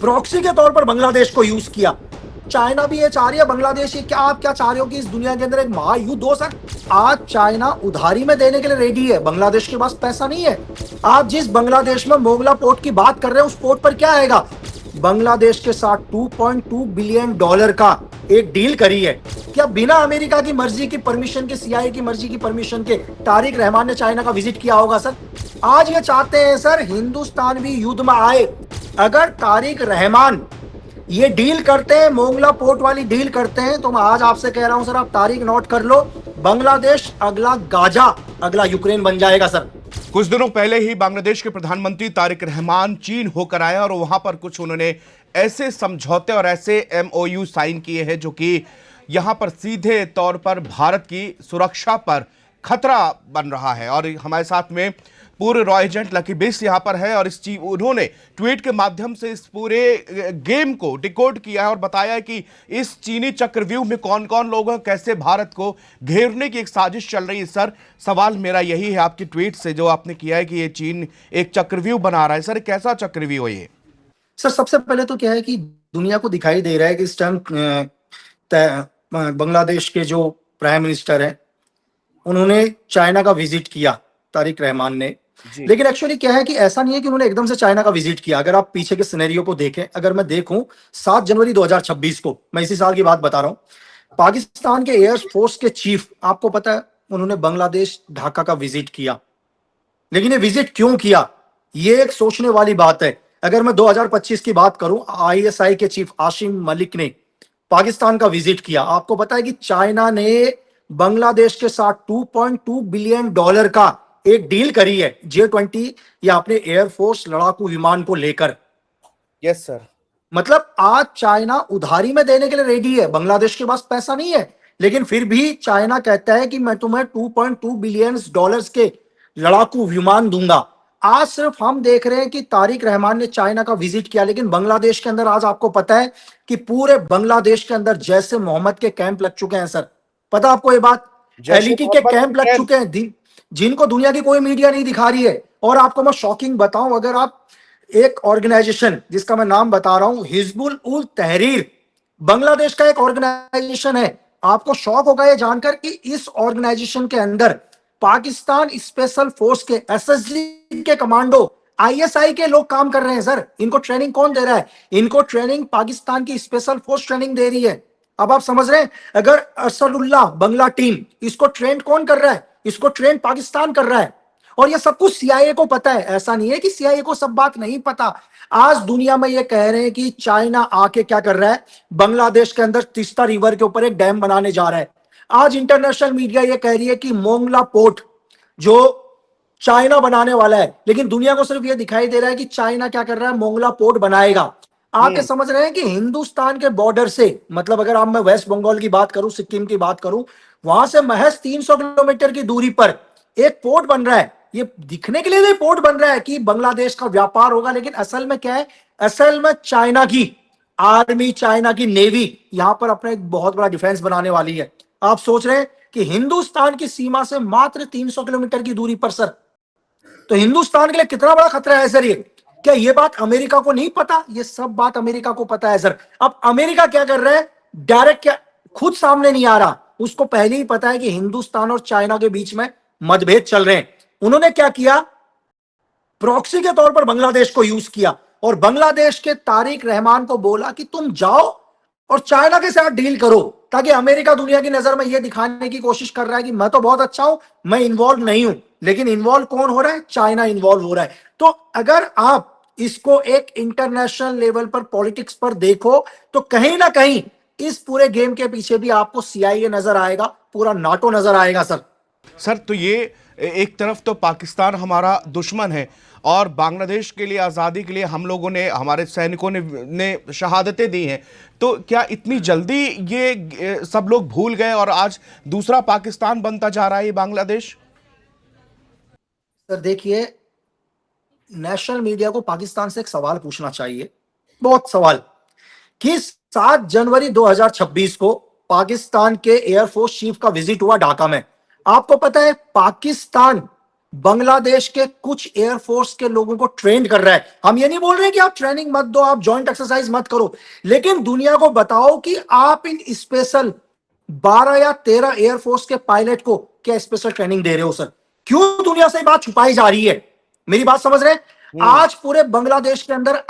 Proxy के तौर पर बांग्लादेश को यूज किया। चाइना भी ये चाह रही है, बांग्लादेश ये क्या, आप क्या चाह रहे हो कि इस दुनिया के अंदर एक महायुद्ध हो सर? आज चाइना उधारी में देने के लिए रेडी है, बांग्लादेश के पास पैसा नहीं है। आप जिस बांग्लादेश में मोगला पोर्ट की बात कर रहे हैं, उस पोर्ट पर क्या आएगा? बांग्लादेश के साथ 2.2 बिलियन डॉलर का एक डील करी है। क्या बिना अमेरिका की मर्जी की परमिशन के, सीआईए की मर्जी की परमिशन के तारिक रहमान ने चाइना का विजिट किया होगा सर? आज ये चाहते हैं सर हिंदुस्तान भी युद्ध में आए। अगर तारिक रहमान ये डील करते हैं, मोंगला पोर्ट वाली डील करते हैं, तो मैं आज आपसे कह रहा हूं सर, आप तारीख नोट कर लो, बांग्लादेश अगला गाजा, अगला यूक्रेन बन जाएगा सर। कुछ दिनों पहले ही बांग्लादेश के प्रधानमंत्री तारिक रहमान चीन होकर आए और वहां पर कुछ उन्होंने ऐसे समझौते और ऐसे एमओयू साइन किए हैं जो कि यहां पर सीधे तौर पर भारत की सुरक्षा पर खतरा बन रहा है। और हमारे साथ में पूर्व रॉ एजेंट लकी बेस यहां पर है और उन्होंने ट्वीट के माध्यम से इस पूरे गेम को डिकोड किया है और बताया है कि इस चीनी चक्रव्यूह में कौन कौन लोग हैं, कैसे भारत को घेरने की एक साजिश चल रही है। सर, सवाल मेरा यही है आपकी ट्वीट से जो आपने किया है कि ये चीन एक चक्रव्यूह बना रहा है, सर कैसा चक्रव्यूह है ये? सर सबसे पहले तो क्या है कि दुनिया को दिखाई दे रहा है कि इस टाइम बांग्लादेश के जो प्राइम मिनिस्टर हैं, उन्होंने चाइना का विजिट किया, तारिक रहमान ने। लेकिन एक्चुअली क्या है कि ऐसा नहीं है कि उन्होंने एकदम से चाइना का विजिट किया। अगर आप पीछे के सिनेरियो को देखें, अगर मैं देखूं 7 जनवरी 2026 को, मैं इसी साल की बात बता रहा हूं, पाकिस्तान के एयर फोर्स के चीफ, आपको पता है, उन्होंने बांग्लादेश ढाका का विजिट किया। लेकिन ये विजिट क्यों किया, ये एक सोचने वाली बात है। अगर मैं 2025 की बात करूं, आईएसआई के चीफ आसिम मलिक ने पाकिस्तान का विजिट किया। आपको पता है कि चाइना ने बांग्लादेश के साथ 2.2 बिलियन डॉलर का एक डील करी है J-20 या अपने एयरफोर्स लड़ाकू विमान को लेकर। Yes sir. मतलब आज चाइना उधारी में देने के लिए रेडी है, बांग्लादेश के पास पैसा नहीं है, लेकिन फिर भी चाइना कहता है कि मैं तुम्हें 2.2 बिलियन डॉलर्स के लड़ाकू विमान दूंगा। आज सिर्फ हम देख रहे हैं कि तारिक रहमान ने चाइना का विजिट किया, लेकिन बांग्लादेश के अंदर आज आपको पता है कि पूरे बांग्लादेश के अंदर जैसे मोहम्मद के कैंप लग चुके हैं सर। पता आपको ये बात? एलईटी के कैंप लग चुके हैं, जिनको दुनिया की कोई मीडिया नहीं दिखा रही है। और आपको मैं शॉकिंग बताऊं, अगर आप एक ऑर्गेनाइजेशन जिसका मैं नाम बता रहा हूं, हिजबुल उल तहरीर, बांग्लादेश का एक ऑर्गेनाइजेशन है, आपको शौक होगा ये जानकर कि इस ऑर्गेनाइजेशन के अंदर पाकिस्तान स्पेशल फोर्स के, एसएसजी के कमांडो, आईएसआई के लोग काम कर रहे हैं सर। इनको ट्रेनिंग कौन दे रहा है? इनको ट्रेनिंग पाकिस्तान की स्पेशल फोर्स ट्रेनिंग दे रही है। अब आप समझ रहे हैं, अगर असदुल्लाह बंगला टीम, इसको ट्रेन कौन कर रहा है? इसको ट्रेन पाकिस्तान कर रहा है। और ये सब कुछ सीआईए को पता है। ऐसा नहीं है कि सीआईए को सब बात नहीं पता। आज दुनिया में ये कह रहे हैं कि चाइना आके क्या कर रहा है, बांग्लादेश के अंदर तीस्ता रिवर के ऊपर एक डैम बनाने जा रहा है। आज इंटरनेशनल मीडिया ये कह रही है कि मोंगला पोर्ट जो चाइना बनाने वाला है, लेकिन दुनिया को सिर्फ ये दिखाई दे रहा है कि चाइना क्या कर रहा है, मोंगला पोर्ट बनाएगा। आप ये समझ रहे हैं कि हिंदुस्तान के बॉर्डर से, मतलब अगर आप, मैं वेस्ट बंगाल की बात करूं, सिक्किम की बात करूं, वहां से महज 300 किलोमीटर की दूरी पर एक पोर्ट बन रहा है। ये दिखने के लिए पोर्ट बन रहा है कि बांग्लादेश का व्यापार होगा, लेकिन असल में क्या है? असल में चाइना की आर्मी, चाइना की नेवी यहां पर अपना एक बहुत बड़ा डिफेंस बनाने वाली है। आप सोच रहे हैं कि हिंदुस्तान की सीमा से मात्र 300 किलोमीटर की दूरी पर सर, तो हिंदुस्तान के लिए कितना बड़ा खतरा है सर ये? क्या ये बात अमेरिका को नहीं पता? ये सब बात अमेरिका को पता है सर। अब अमेरिका क्या कर रहा है, डायरेक्ट क्या खुद सामने नहीं आ रहा, उसको पहले ही पता है कि हिंदुस्तान और चाइना के बीच में मतभेद चल रहे हैं। उन्होंने क्या किया, प्रॉक्सी के तौर पर बांग्लादेश को यूज किया और बांग्लादेश के तारिक रहमान को बोला कि तुम जाओ और चाइना के साथ डील करो, ताकि अमेरिका दुनिया की नजर में यह दिखाने की कोशिश कर रहा है कि मैं तो बहुत अच्छा हूं, मैं इन्वॉल्व नहीं हूं। लेकिन इन्वॉल्व कौन हो रहा है? चाइना इन्वॉल्व हो रहा है। तो अगर आप इसको एक इंटरनेशनल लेवल पर, पॉलिटिक्स पर देखो, तो कहीं ना कहीं इस पूरे गेम के पीछे भी आपको सीआईए नजर आएगा, पूरा नाटो नजर आएगा सर। सर, तो ये एक तरफ तो पाकिस्तान हमारा दुश्मन है और बांग्लादेश के लिए, आज़ादी के लिए हम लोगों ने, हमारे सैनिकों ने शहादतें दी हैं, तो क्या इतनी जल्दी ये सब लोग भूल गए और आज दूसरा पाकिस्तान बनता जा रहा है ये बांग्लादेश? सर देखिए, नेशनल मीडिया को पाकिस्तान से एक सवाल पूछना चाहिए, बहुत सवाल, कि 7 जनवरी 2026 को पाकिस्तान के एयरफोर्स चीफ का विजिट हुआ ढाका में। आपको पता है पाकिस्तान बांग्लादेश के कुछ एयरफोर्स के लोगों को ट्रेन कर रहा है। हम ये नहीं बोल रहे कि आप ट्रेनिंग मत दो, आप जॉइंट एक्सरसाइज मत करो, लेकिन दुनिया को बताओ कि आप इन स्पेशल 12 या 13 एयरफोर्स के पायलट को क्या स्पेशल ट्रेनिंग दे रहे हो सर? क्यों दुनिया से ये बात छुपाई जा रही है? मेरी बात समझ रहे हैं? आज पूरे बांग्लादेश के अंदर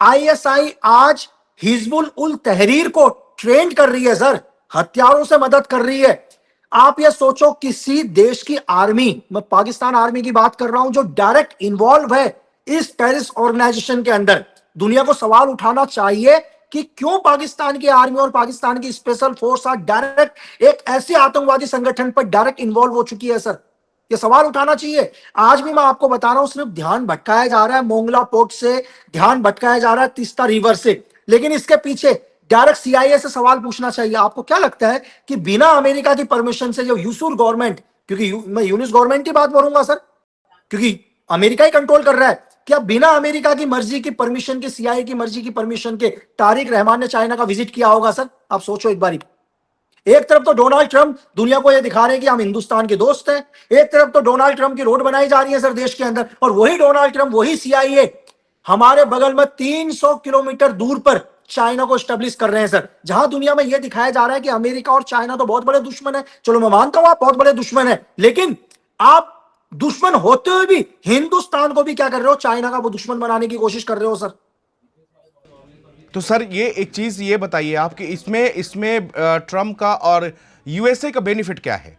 आईएसआई आज हिजबुल उल तहरीर को ट्रेन कर रही है सर, हथियारों से मदद कर रही है। आप ये सोचो, किसी देश की आर्मी, मैं पाकिस्तान आर्मी की बात कर रहा हूं, जो डायरेक्ट इन्वॉल्व है इस टेररिस्ट ऑर्गेनाइजेशन के अंदर, दुनिया को सवाल उठाना चाहिए कि क्यों पाकिस्तान की आर्मी और पाकिस्तान की स्पेशल फोर्स आज डायरेक्ट एक ऐसे आतंकवादी संगठन पर डायरेक्ट इन्वॉल्व हो चुकी है सर। ये सवाल उठाना चाहिए। आज भी मैं आपको बता रहा हूं, सिर्फ ध्यान भटकाया जा रहा है मोंगला पोर्ट से, ध्यान भटकाया जा रहा है तीस्ता रिवर से, लेकिन इसके पीछे डायरेक्ट सीआईए से सवाल पूछना चाहिए। आपको क्या लगता है कि बिना अमेरिका की परमिशन से जो यूसुर गवर्नमेंट, क्योंकि मैं यूनिस गवर्नमेंट की बात करूंगा सर, क्योंकि अमेरिका ही कंट्रोल कर रहा है, क्या बिना अमेरिका की मर्जी की परमिशन के, सीआईए की मर्जी की परमिशन के तारिक रहमान ने चाइना का विजिट किया होगा सर? आप सोचो एक बारी। एक तरफ तो डोनाल्ड ट्रंप दुनिया को यह दिखा रहे हैं कि हम हिंदुस्तान के दोस्त हैं, एक तरफ तो डोनाल्ड ट्रंप की रोड बनाई जा रही है सर देश के अंदर, और वही डोनाल्ड ट्रंप, वही सीआईए हमारे बगल में 300 किलोमीटर दूर पर चाइना को स्टेब्लिश कर रहे हैं सर। जहां दुनिया में यह दिखाया जा रहा है कि अमेरिका और चाइना तो बहुत बड़े दुश्मन है, चलो मैं मानता हूं आप बहुत बड़े दुश्मन है, लेकिन आप दुश्मन होते हुए भी हिंदुस्तान को भी क्या कर रहे हो, चाइना का वो दुश्मन बनाने की कोशिश कर रहे हो सर। तो सर ये एक चीज ये बताइए आप कि इसमें इसमें ट्रम्प का और यूएसए का बेनिफिट क्या है?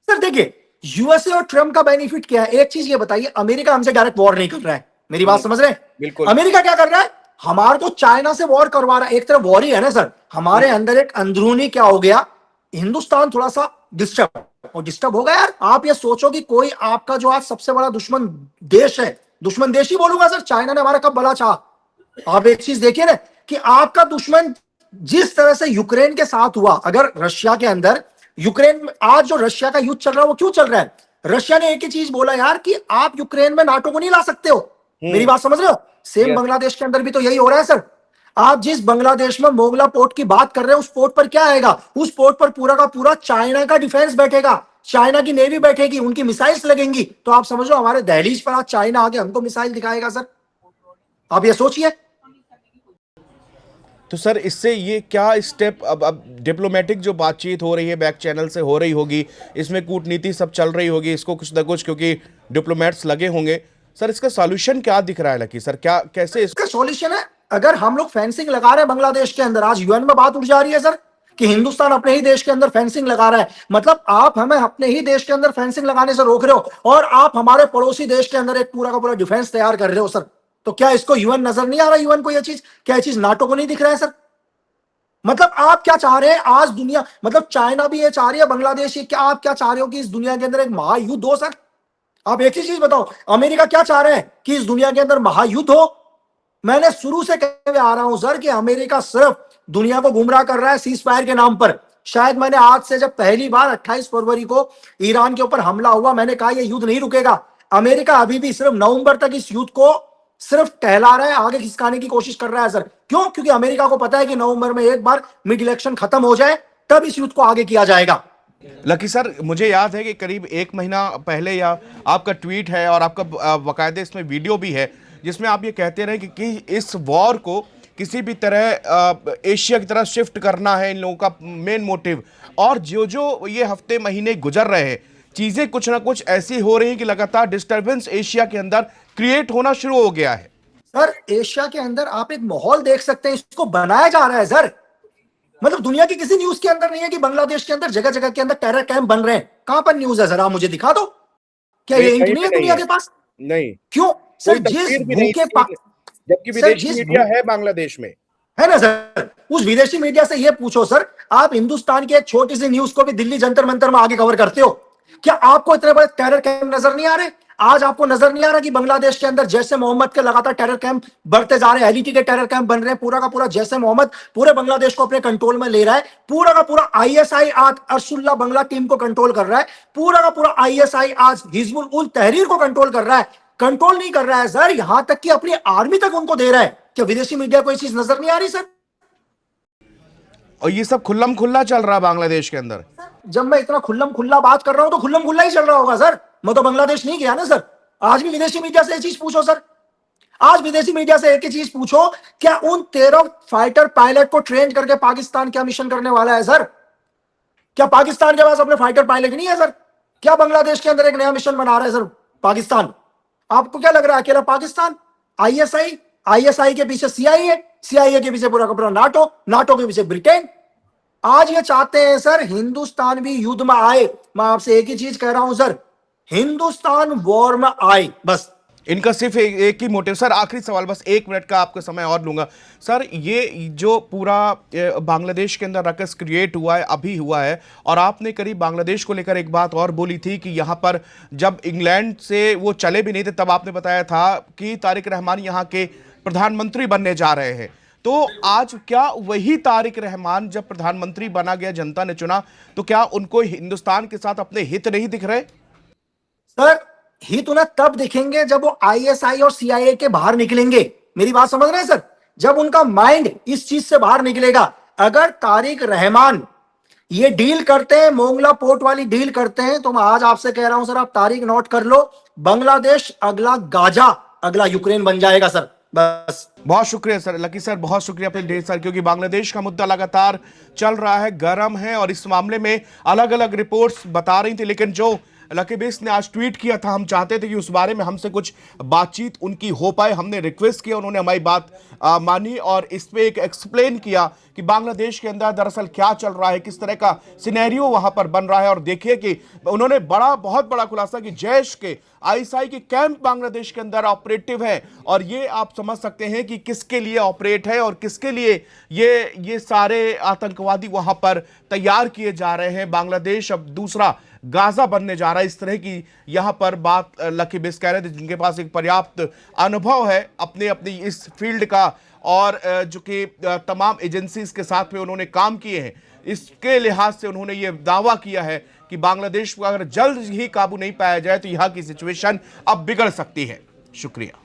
सर देखिए, यूएसए और ट्रम्प का बेनिफिट क्या है, एक चीज ये बताइए, अमेरिका हमसे डायरेक्ट वॉर नहीं कर रहा है, मेरी बात समझ रहे हैं? बिल्कुल। अमेरिका क्या कर रहा है, हमारे को चाइना से वॉर करवा रहा है। एक तरफ वॉर ही है ना सर, हमारे अंदर एक अंदरूनी क्या हो गया, हिंदुस्तान थोड़ा सा डिस्टर्ब हो गया यार। आप ये सोचो कि कोई आपका जो आज सबसे बड़ा दुश्मन देश है, दुश्मन देश ही बोलूंगा सर, चाइना ने हमारा कब भला चाहा। आप एक चीज देखिए ना कि आपका दुश्मन जिस तरह से यूक्रेन के साथ हुआ, अगर रशिया के अंदर यूक्रेन में आज जो रशिया का युद्ध चल रहा है वो क्यों चल रहा है? रशिया ने एक ही चीज बोला यार कि आप यूक्रेन में नाटो को नहीं ला सकते हो। मेरी बात समझ रहे हो? सेम बांग्लादेश के अंदर भी तो यही हो रहा है सर। आप जिस बांग्लादेश में मोगला पोर्ट की बात कर रहे हैं, उस पोर्ट पर क्या आएगा, उस पोर्ट पर पूरा का पूरा चाइना का डिफेंस बैठेगा, चाइना की नेवी बैठेगी, उनकी मिसाइल्स लगेंगी। तो आप समझ लो हमारे दहलीज पर आज चाइना आके हमको मिसाइल दिखाएगा सर। आप ये सोचिए। तो सर इससे ये क्या स्टेप, अब डिप्लोमेटिक जो बातचीत हो रही है बैक चैनल से हो रही होगी, इसमें कूटनीति सब चल रही होगी, इसको कुछ ना कुछ क्योंकि डिप्लोमेट्स लगे होंगे, सर इसका सॉल्यूशन क्या दिख रहा है लकी सर? क्या कैसे इसका सॉल्यूशन है, अगर हम लोग फेंसिंग लगा रहे हैं बांग्लादेश के अंदर, आज यूएन में बात उठ जा रही है सर कि हिंदुस्तान अपने ही देश के अंदर फेंसिंग लगा रहा है, मतलब आप हमें अपने ही देश के अंदर फेंसिंग लगाने से रोक रहे हो और आप हमारे पड़ोसी देश के अंदर एक पूरा का पूरा डिफेंस तैयार कर रहे हो सर। तो क्या इसको यूएन नजर नहीं आ रहा? यूएन को यह चीज, क्या यह चीज नाटो को नहीं दिख रहा है सर? मतलब आप क्या चाह रहे हैं आज दुनिया, मतलब चाइना भी ये चाह रही है, बांग्लादेश, क्या आप क्या चाह रहे हो कि इस दुनिया के अंदर एक महायुद्ध हो सर? आप एक ही चीज बताओ, अमेरिका क्या चाह रहे हैं कि इस दुनिया के अंदर महायुद्ध हो? मैंने शुरू से कहते आ रहा हूं सर कि अमेरिका सिर्फ दुनिया को गुमराह कर रहा है सीज फायर के नाम पर। शायद मैंने आज से, जब पहली बार 28 फरवरी को ईरान के ऊपर हमला हुआ, मैंने कहा यह युद्ध नहीं रुकेगा। अमेरिका अभी भी सिर्फ नवंबर तक इस युद्ध को सिर्फ टहला रहा है, आगे खिसकाने की कोशिश कर रहा है सर। क्यों? क्योंकि अमेरिका को पता है कि नवंबर में एक बार मिड इलेक्शन खत्म हो जाए तब इस युद्ध को आगे किया जाएगा। लकी सर, मुझे याद है कि करीब 1 महीना पहले या आपका ट्वीट है और आपका बाकायदे इसमें वीडियो भी है जिसमें आप ये कहते रहे कि इस वॉर को किसी भी तरह एशिया की तरह शिफ्ट करना है इन लोगों का मेन मोटिव। और जो जो ये हफ्ते महीने गुजर रहे हैं, चीज़ें कुछ ना कुछ ऐसी हो रही हैं कि लगातार डिस्टर्बेंस एशिया के अंदर क्रिएट होना शुरू हो गया है। सर एशिया के अंदर आप एक माहौल देख सकते हैं, इसको बनाया जा रहा है सर। मतलब दुनिया की किसी न्यूज के अंदर नहीं है कि बांग्लादेश के अंदर जगह जगह के अंदर टेरर कैंप बन रहे हैं। कहां पर न्यूज है, जरा मुझे दिखा दो। क्या ये इंक नहीं है दुनिया के पास? नहीं। क्यों सर? जिस भूखे जबकि विदेशी मीडिया है बांग्लादेश में, है ना सर, उस विदेशी मीडिया से ये पूछो सर, आप हिंदुस्तान की एक छोटी सी न्यूज को भी दिल्ली जंतर मंतर में आगे कवर करते हो, क्या आपको इतने बड़े टेरर कैंप नजर नहीं आ रहे? आज आपको नजर नहीं आ रहा कि बांग्लादेश के अंदर जैसे मोहम्मद के लगातार टेरर कैंप बढ़ते जा रहे हैं, एलईटी के टेरर कैंप बन रहे हैं, पूरा का पूरा जैसे मोहम्मद पूरे बांग्लादेश को अपने कंट्रोल में ले रहा है, पूरा का पूरा आईएसआई आज अरसुल्ला बंगला टीम को कंट्रोल कर रहा है, पूरा का पूरा आईएसआई आज हिजबुल उल तहरीर को कंट्रोल कर रहा है। कंट्रोल नहीं कर रहा है सर, यहां तक कि अपनी आर्मी तक उनको दे रहा है। क्या विदेशी मीडिया को ये चीज नजर नहीं आ रही सर? और ये सब खुल्लम खुल्ला चल रहा है बांग्लादेश के अंदर। जब मैं इतना खुल्लम खुल्ला बात कर रहा हूं तो खुल्लम खुल्ला ही चल रहा होगा सर। मैं तो बांग्लादेश नहीं गया ना सर। आज भी विदेशी मीडिया से ये चीज पूछो सर, आज विदेशी मीडिया से एक ही चीज पूछो, क्या उन 13 फाइटर पायलट को ट्रेन करके पाकिस्तान क्या मिशन करने वाला है सर? क्या पाकिस्तान के पास अपने फाइटर पायलट नहीं है सर? क्या बांग्लादेश के अंदर एक नया मिशन बना रहा है सर पाकिस्तान? आपको क्या लग रहा है अकेला पाकिस्तान? आईएसआई, आईएसआई के पीछे सीआईए, सीआईए के पीछे पूरा का पूरा नाटो, नाटो के पीछे ब्रिटेन। आज ये चाहते हैं सर हिंदुस्तान भी युद्ध में आए। मैं आपसे एक ही चीज कह रहा हूं सर, हिंदुस्तान वॉर में आए बस। इनका सिर्फ एक ही मोटिव। सर आखिरी सवाल, बस 1 मिनट का आपका समय और लूंगा। सर ये जो पूरा बांग्लादेश के अंदर रकस क्रिएट हुआ है, अभी हुआ है, और आपने करीब बांग्लादेश को लेकर एक बात और बोली थी कि यहाँ पर जब इंग्लैंड से वो चले भी नहीं थे तब आपने बताया था कि तारिक रहमान यहाँ के प्रधानमंत्री बनने जा रहे हैं। तो आज क्या वही तारिक रहमान जब प्रधानमंत्री बना गया, जनता ने चुना, तो क्या उनको हिंदुस्तान के साथ अपने हित नहीं दिख रहे? सर हित उन्हें तब दिखेंगे जब वो आईएसआई और सीआईए के बाहर निकलेंगे। मेरी बात समझ रहे हैं सर? जब उनका माइंड इस चीज से बाहर निकलेगा। अगर तारिक रहमान ये डील करते हैं, मोंगला पोर्ट वाली डील करते हैं, तो मैं आज आपसे कह रहा हूं सर, आप तारीख नोट कर लो, बांग्लादेश अगला गाजा, अगला यूक्रेन बन जाएगा सर बस। बहुत शुक्रिया सर, लकी सर, बहुत शुक्रिया अपने ढेर सर, क्योंकि बांग्लादेश का मुद्दा लगातार चल रहा है, गर्म है, और इस मामले में अलग अलग रिपोर्ट्स बता रही थी, लेकिन जो लकी बेस ने आज ट्वीट किया था, हम चाहते थे कि उस बारे में हमसे कुछ बातचीत उनकी हो पाए। हमने रिक्वेस्ट किया, उन्होंने हमारी बात मानी और इस पे एक एक्सप्लेन किया कि बांग्लादेश के अंदर दरअसल क्या चल रहा है, किस तरह का सिनेरियो वहां पर बन रहा है। और देखिए कि उन्होंने बहुत बड़ा खुलासा कि जैश के, आईएसआई के कैंप बांग्लादेश के अंदर ऑपरेटिव है, और ये आप समझ सकते हैं कि किसके लिए ऑपरेट है और किसके लिए ये सारे आतंकवादी वहां पर तैयार किए जा रहे हैं। बांग्लादेश अब दूसरा गाजा बनने जा रहा है। इस तरह की यहां पर बात लकी बेस कह रहे थे, जिनके पास एक पर्याप्त अनुभव है अपनी इस फील्ड का, और जो कि तमाम एजेंसीज के साथ में उन्होंने काम किए हैं। इसके लिहाज से उन्होंने ये दावा किया है कि बांग्लादेश को अगर जल्द ही काबू नहीं पाया जाए तो यहां की सिचुएशन अब बिगड़ सकती है। शुक्रिया।